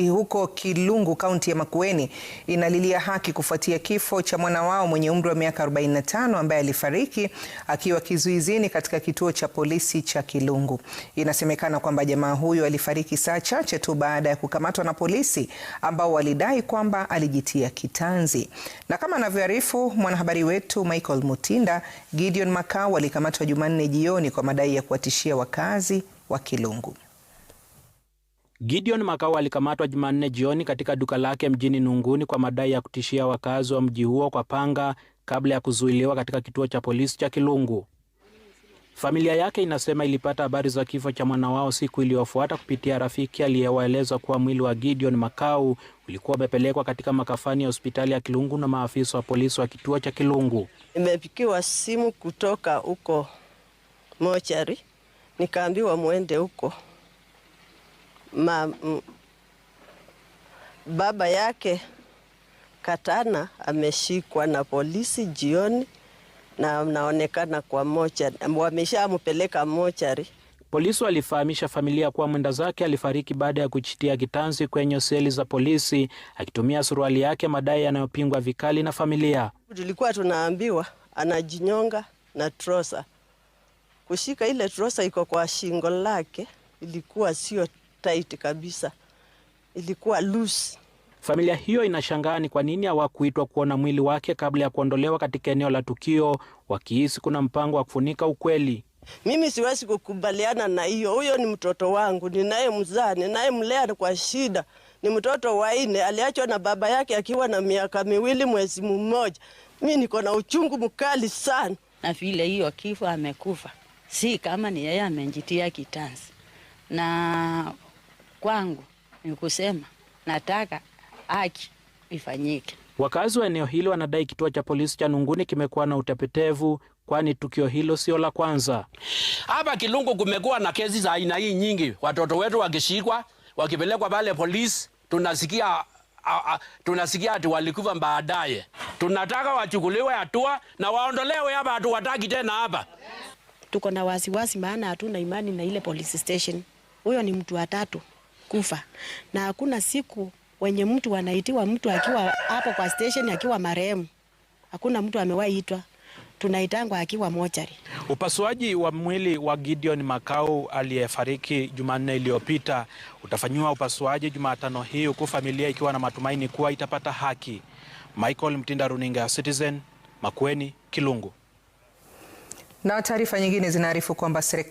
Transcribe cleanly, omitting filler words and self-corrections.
Huko Kilungu, kaunti ya Makueni, inalilia haki kufuatia kifo cha mwana wao mwenye umri wa miaka 45 ambaye alifariki akiwa kizuizini katika kituo cha polisi cha Kilungu. Inasemekana kwamba jamaa huyo alifariki saa chache tu baada ya kukamatwa na polisi ambao walidai kwamba alijitia kitanzi. Na kama anavyoarifu mwanahabari wetu Michael Mutinda, Gideon Makau alikamatwa Jumanne jioni kwa madai ya kuwatishia wakazi wa Kilungu. Gideon Makau alikamatwa Jumanne jioni katika duka lake mjini Nunguni kwa madai ya kutishia wakazi wa mji huo kwa panga kabla ya kuzuiliwa katika kituo cha polisi cha Kilungu. Familia yake inasema ilipata habari za kifo cha mwana wao siku iliyofuata kupitia rafiki aliyewaeleza kuwa mwili wa Gideon Makau ulikuwa umepelekwa katika makafani ya hospitali ya Kilungu na maafisa wa polisi wa kituo cha Kilungu. Nimepigiwa simu kutoka huko mochari, nikaambiwa muende huko. Baba yake Katana ameshikwa na polisi jioni na anaonekana kwa mochari. Wameshampeleka mochari. Polisi walifahamisha familia kuwa mwenda zake alifariki baada ya kujitia kitanzi kwenye seli za polisi akitumia suruali yake, madai yanayopingwa vikali na familia. Tulikuwa tunaambiwa anajinyonga na trosa. Kushika ile trosa iko kwa shingo lake ilikuwa sio tight kabisa, ilikuwa loose. Familia hiyo inashangaa ni kwa nini hawakuitwa kuona mwili wake kabla ya kuondolewa katika eneo la tukio, wakihisi kuna mpango wa kufunika ukweli. Mimi siwezi kukubaliana na hiyo. Huyo ni mtoto wangu, ninayemzaa, ninayemlea kwa shida. Ni mtoto wa 4, aliachwa na baba yake akiwa na miaka 2 mwezi mmoja. Mimi niko na uchungu mkali sana. Na vile hiyo kifo amekufa, si kama ni yeye amejitia kitanzi. Na kwangu ni kusema nataka haki ifanyike. Wakazi wa eneo hilo wanadai kituo cha polisi cha Nunguni kimekuwa na utepetevu, kwani tukio hilo sio la kwanza. Hapa Kilungu kumekuwa na kesi za aina hii nyingi. Watoto wetu wakishikwa, wakipelekwa pale polisi, tunasikia ati walikufa baadaye. Tunataka wachukuliwe hatua na waondolewe hapa, hatuwataki tena hapa. Tuko na wasiwasi maana hatuna imani na ile police station. Huyo ni mtu wa 3 kufa. Na hakuna siku wenye mtu anaitiwa mtu akiwa hapo kwa station akiwa marehemu. Hakuna mtu amewaitwa. Tunaitangwa akiwa mochari. Upasuaji wa mwili wa Gideon Makau aliyefariki Jumanne iliyopita utafanywa upasuaji Jumatano hii, huku familia ikiwa na matumaini kuwa itapata haki. Michael Mutinda, runinga Citizen, Makueni, Kilungu. Na taarifa nyingine zinaarifu kwamba serikali